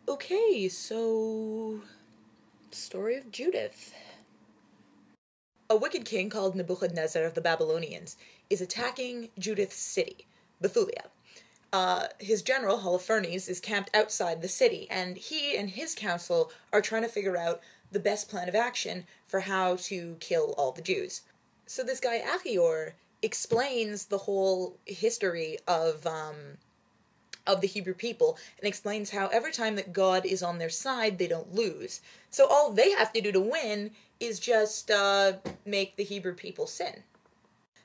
Okay, so... story of Judith. A wicked king called Nebuchadnezzar of the Babylonians is attacking Judith's city, Bethulia. His general, Holofernes, is camped outside the city, and he and his council are trying to figure out the best plan of action for how to kill all the Jews. So this guy, Achior, explains the whole history of the Hebrew people, and explains how every time that God is on their side, they don't lose. So all they have to do to win is just make the Hebrew people sin.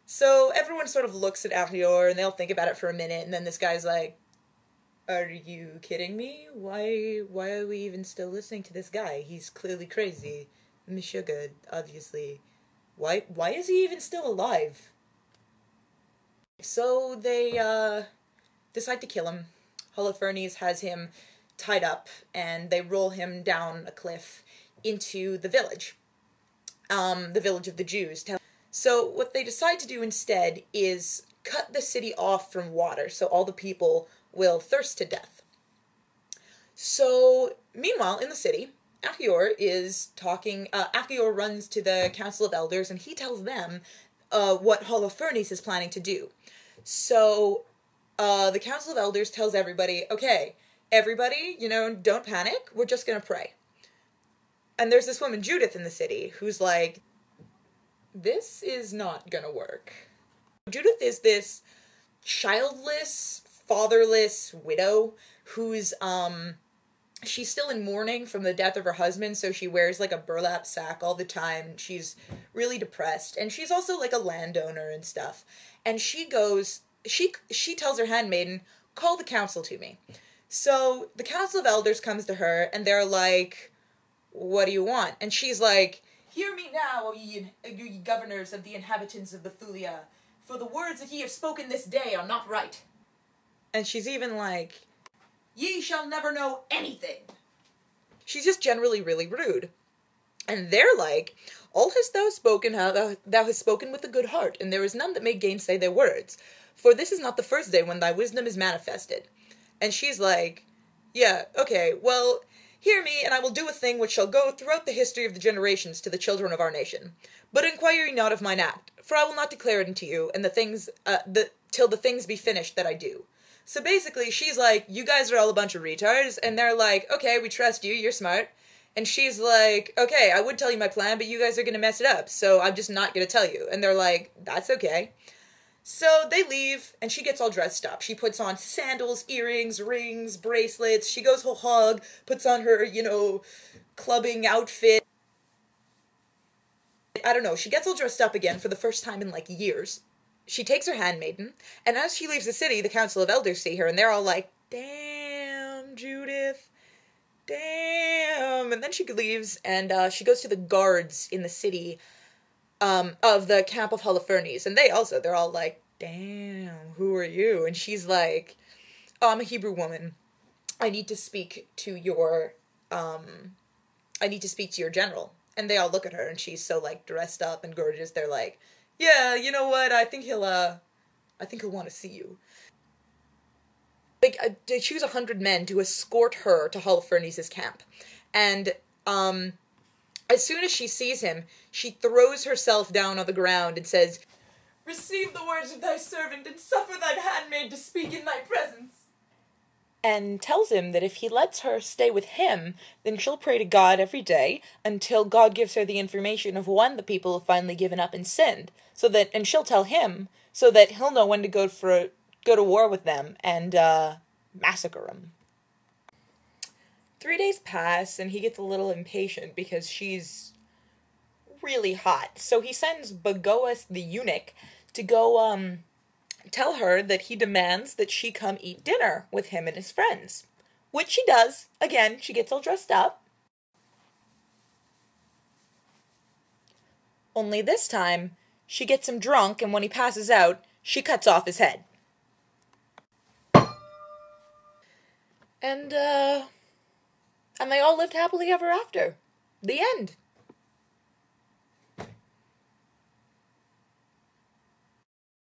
So everyone sort of looks at Achior, and they'll think about it for a minute, and then this guy's like, are you kidding me? Why are we even still listening to this guy? He's clearly crazy. Meshuggah, obviously. Why is he even still alive? So they decide to kill him. Holofernes has him tied up, and they roll him down a cliff into the village of the Jews. So what they decide to do instead is cut the city off from water, so all the people will thirst to death. So, meanwhile, in the city, Achior is talking, Achior runs to the Council of Elders, and he tells them what Holofernes is planning to do. So, the Council of Elders tells everybody, okay, everybody, don't panic, we're just gonna pray. And there's this woman, Judith, in the city, who's like, this is not gonna work. Judith is this childless, fatherless widow who's, she's still in mourning from the death of her husband, so she wears, like, a burlap sack all the time. She's really depressed, and she's also, like, a landowner and stuff. And she goes, she tells her handmaiden, call the council to me. So the Council of Elders comes to her, and they're like, what do you want? And she's like, hear me now, O ye governors of the inhabitants of Bethulia, for the words that ye have spoken this day are not right. And she's even like, ye shall never know anything. She's just generally really rude. And they're like, all hast thou spoken, how thou hast spoken with a good heart, and there is none that may gainsay their words. For this is not the first day when thy wisdom is manifested. And she's like, yeah, okay, well, hear me, and I will do a thing which shall go throughout the history of the generations to the children of our nation. But inquire ye not of mine act, for I will not declare it unto you, and till the things be finished that I do. So basically, she's like, you guys are all a bunch of retards, and they're like, okay, we trust you, you're smart. And she's like, okay, I would tell you my plan, but you guys are gonna mess it up, so I'm just not gonna tell you. And they're like, that's okay. So they leave, and she gets all dressed up. She puts on sandals, earrings, rings, bracelets. She goes whole hog, puts on her, clubbing outfit. I don't know, she gets all dressed up again for the first time in, like, years. She takes her handmaiden, and as she leaves the city, the Council of Elders see her, and they're all like, damn, Judith, damn. And then she leaves, and she goes to the guards in the city of the camp of Holofernes, and they're all like, damn, who are you? And she's like, oh, I'm a Hebrew woman. I need to speak to your general. And they all look at her, and she's so, like, dressed up and gorgeous. They're like, yeah, you know what, I think he'll want to see you. Like, they choose 100 men to escort her to Holofernes' camp. And, as soon as she sees him, she throws herself down on the ground and says, receive the words of thy servant, and suffer thine handmaid to speak in thy presence. And tells him that if he lets her stay with him, then she'll pray to God every day until God gives her the information of when the people have finally given up and sinned, and she'll tell him, so that he'll know when to go to war with them and massacre them. 3 days pass, and he gets a little impatient because she's really hot. So he sends Bagoas the eunuch to go tell her that he demands that she come eat dinner with him and his friends. Which she does. Again, she gets all dressed up. Only this time, she gets him drunk, and when he passes out, she cuts off his head. And they all lived happily ever after. The end.